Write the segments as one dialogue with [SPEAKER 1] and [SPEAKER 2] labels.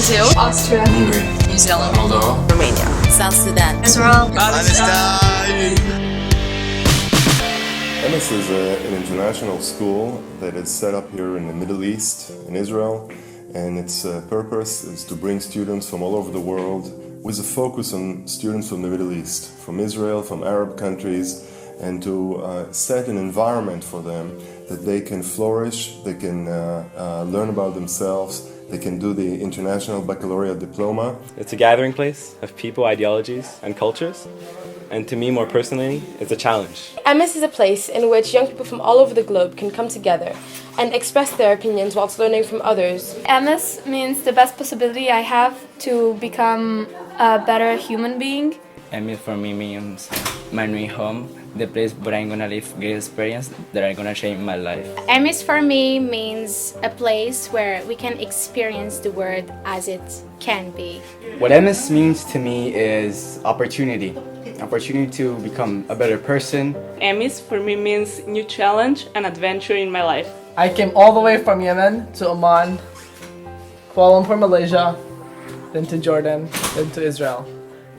[SPEAKER 1] Brazil,
[SPEAKER 2] Austria,
[SPEAKER 3] Hungary,
[SPEAKER 1] New Zealand,
[SPEAKER 3] Moldova,
[SPEAKER 1] Romania,
[SPEAKER 4] South Sudan,
[SPEAKER 1] Israel,
[SPEAKER 3] Palestine.
[SPEAKER 5] EMIS is an international school that is set up here in the Middle East, in Israel, and its purpose is to bring students from all over the world with a focus on students from the Middle East, from Israel, from Arab countries, and to set an environment for them that they can flourish, they can learn about themselves, they can do the International Baccalaureate diploma.
[SPEAKER 6] It's a gathering place of people, ideologies, and cultures. And to me, more personally, it's a challenge.
[SPEAKER 7] EMIS is a place in which young people from all over the globe can come together and express their opinions whilst learning from others.
[SPEAKER 8] EMIS means the best possibility I have to become a better human being.
[SPEAKER 9] EMIS for me means my new home, the place where I'm gonna live good experience that are gonna change my life.
[SPEAKER 10] EMIS for me means a place where we can experience the world as it can be.
[SPEAKER 11] What EMIS means to me is opportunity. Opportunity to become a better person.
[SPEAKER 12] EMIS for me means new challenge and adventure in my life.
[SPEAKER 13] I came all the way from Yemen to Oman, Kuala Lumpur, Malaysia, then to Jordan, then to Israel.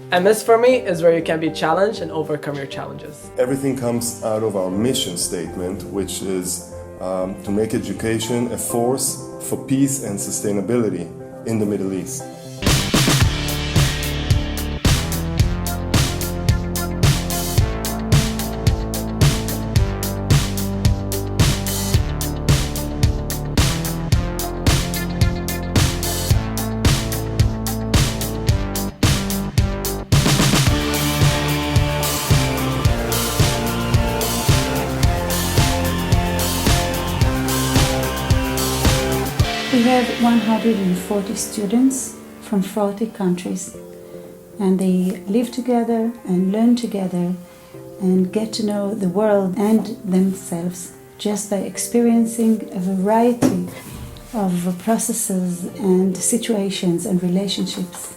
[SPEAKER 13] EMIS for me is where you can be challenged and overcome your challenges.
[SPEAKER 5] Everything comes out of our mission statement, which is to make education a force for peace and sustainability in the Middle East.
[SPEAKER 14] We have 140 students from 40 countries, and they live together and learn together and get to know the world and themselves just by experiencing a variety of processes and situations and relationships.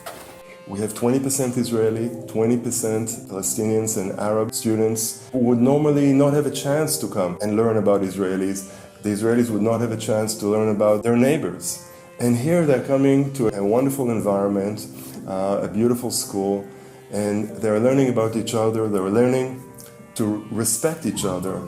[SPEAKER 5] We have 20% Israeli, 20% Palestinians and Arab students who would normally not have a chance to come and learn about Israelis. The Israelis would not have a chance to learn about their neighbors. And here they're coming to a wonderful environment, a beautiful school, and they're learning about each other, they're learning to respect each other,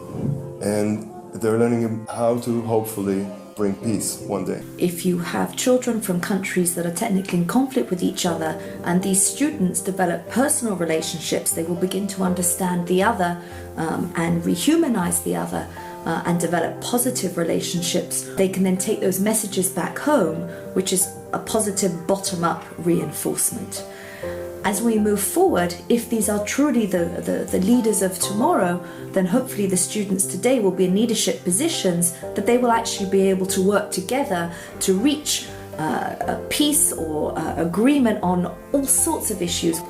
[SPEAKER 5] and they're learning how to hopefully bring peace one day.
[SPEAKER 4] If you have children from countries that are technically in conflict with each other and these students develop personal relationships, they will begin to understand the other and rehumanize the other and develop positive relationships. They can then take those messages back home, which is a positive bottom-up reinforcement. As we move forward, if these are truly the leaders of tomorrow, then hopefully the students today will be in leadership positions that they will actually be able to work together to reach a peace or agreement on all sorts of issues.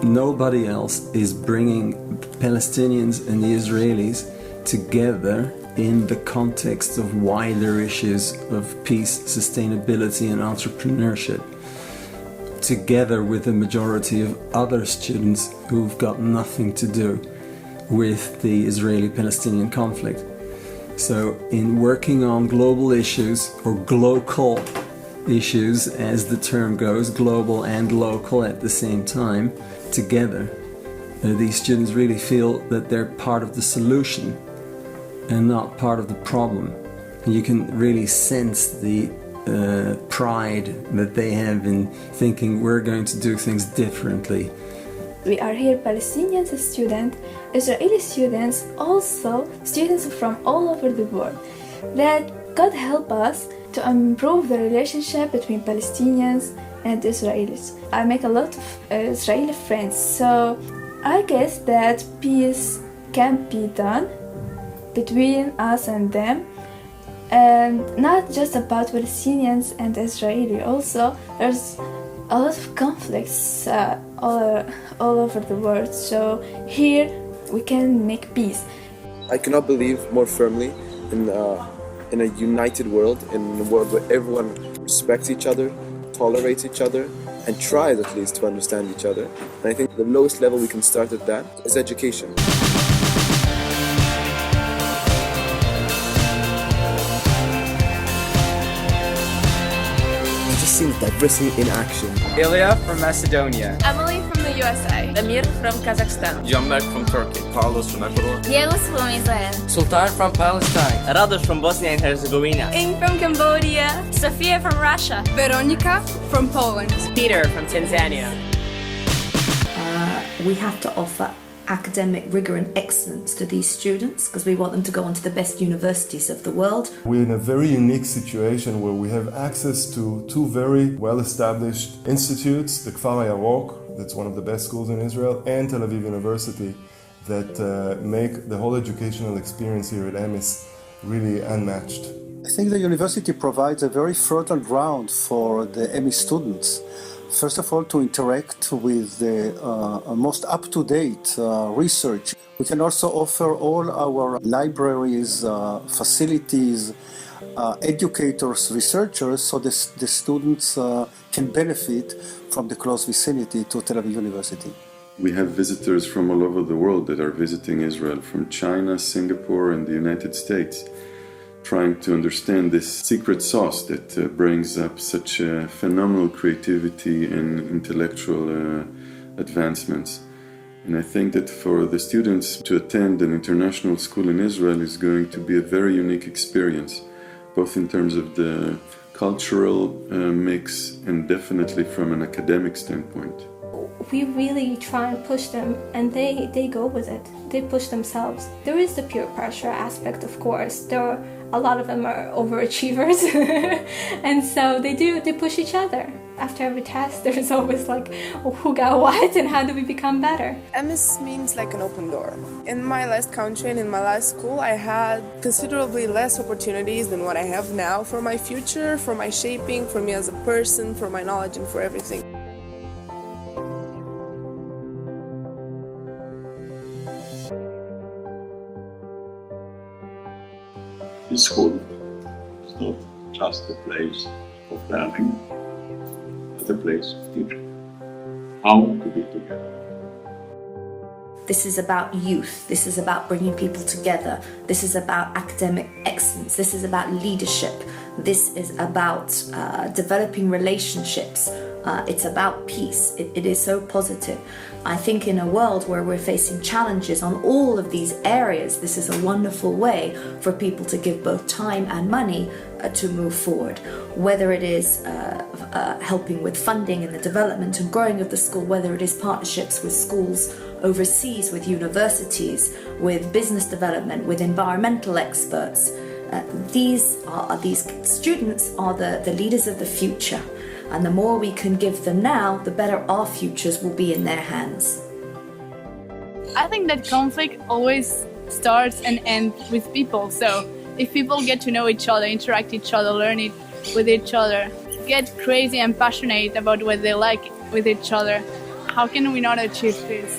[SPEAKER 15] Nobody else is bringing Palestinians and the Israelis together in the context of wider issues of peace, sustainability and entrepreneurship, together with the majority of other students who've got nothing to do with the Israeli-Palestinian conflict. So in working on global issues, or glocal issues as the term goes, global and local at the same time, together, these students really feel that they're part of the solution and not part of the problem. And you can really sense the pride that they have in thinking we're going to do things differently.
[SPEAKER 8] We are here Palestinian students, Israeli students, also students from all over the world. That God help us to improve the relationship between Palestinians and Israelis. I make a lot of Israeli friends, so I guess that peace can be done between us and them, and not just about Palestinians and Israeli. Also, there's a lot of conflicts all over the world, so here we can make peace.
[SPEAKER 16] I cannot believe more firmly in a united world, in a world where everyone respects each other, tolerates each other, and tries at least to understand each other. And I think the lowest level we can start at that is education.
[SPEAKER 3] I just
[SPEAKER 1] embracing diversity in action.
[SPEAKER 11] Ilya from Macedonia.
[SPEAKER 2] Emily from the USA.
[SPEAKER 17] Amir from Kazakhstan.
[SPEAKER 18] Canberk from Turkey. Carlos from Ecuador.
[SPEAKER 2] Diego from Israel.
[SPEAKER 11] Sultan from Palestine.
[SPEAKER 9] Rados from Bosnia and Herzegovina.
[SPEAKER 2] Ing from Cambodia.
[SPEAKER 10] Sofia from Russia.
[SPEAKER 2] Veronica from Poland.
[SPEAKER 17] Peter from Tanzania.
[SPEAKER 4] We have to offer academic rigor and excellence to these students because we want them to go on to the best universities of the world.
[SPEAKER 5] We're in a very unique situation where we have access to two very well-established institutes, the Kfar Yarok, that's one of the best schools in Israel, and Tel Aviv University, that make the whole educational experience here at EMIS really unmatched.
[SPEAKER 19] I think the university provides a very fertile ground for the EMIS students. First of all, to interact with the most up-to-date research. We can also offer all our libraries, facilities, educators, researchers, so the students can benefit from the close vicinity to Tel Aviv University.
[SPEAKER 20] We have visitors from all over the world that are visiting Israel, from China, Singapore, and the United States, trying to understand this secret sauce that brings up such phenomenal creativity and intellectual advancements. And I think that for the students to attend an international school in Israel is going to be a very unique experience, both in terms of the cultural mix and definitely from an academic standpoint.
[SPEAKER 8] We really try and push them, and they go with it. They push themselves. There is the peer pressure aspect, of course. A lot of them are overachievers, and so they push each other. After every test, there's always like, who got what and how do we become better?
[SPEAKER 2] EMIS means like an open door. In my last country and in my last school, I had considerably less opportunities than what I have now for my future, for my shaping, for me as a person, for my knowledge and for everything.
[SPEAKER 21] This school is not just a place of learning, but a place of teaching. How to be together.
[SPEAKER 4] This is about youth. This is about bringing people together. This is about academic excellence. This is about leadership. This is about developing relationships. It's about peace. It is so positive. I think in a world where we're facing challenges on all of these areas, this is a wonderful way for people to give both time and money to move forward. Whether it is helping with funding and the development and growing of the school, whether it is partnerships with schools overseas, with universities, with business development, with environmental experts. These students are the leaders of the future. And the more we can give them now, the better our futures will be in their hands.
[SPEAKER 22] I think that conflict always starts and ends with people. So if people get to know each other, interact with each other, learn it with each other, get crazy and passionate about what they like with each other, how can we not achieve this?